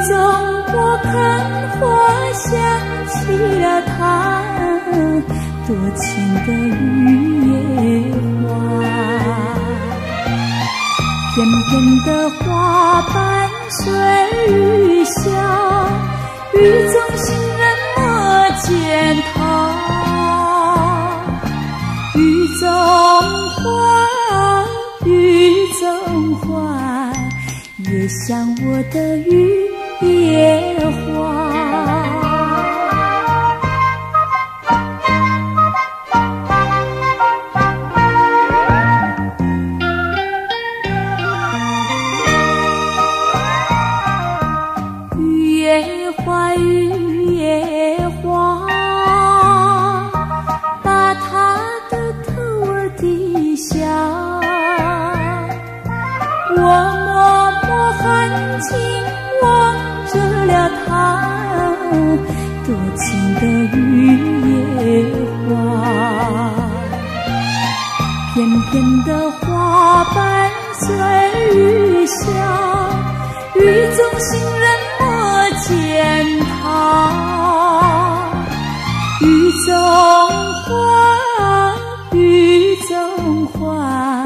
中我看花想起了他多情的雨夜花，片片的花瓣随雨下，雨中行人莫见他。雨中花，雨中花，也像我的雨夜花。雨夜花，雨夜花，把它的头儿低下，我默默含情望着了他多情的雨夜花，片片的花瓣随雨下，雨中行人莫见他。雨中花，雨中花，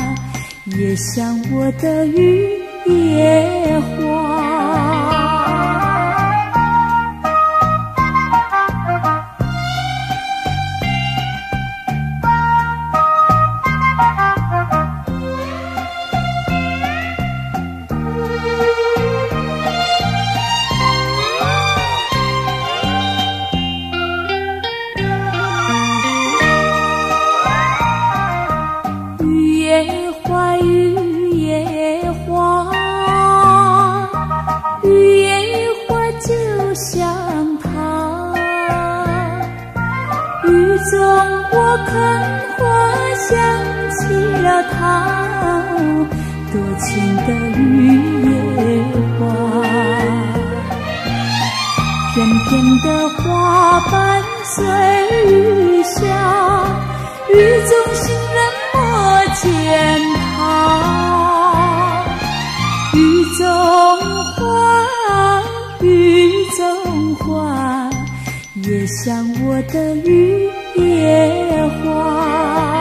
也像我的雨夜花。雨夜花，雨夜花，雨夜花就像他。雨中我看花想起了他多情的雨夜花，片片的花瓣随雨下，雨中行人莫见他。雨中花，雨中花，也像我的雨夜花。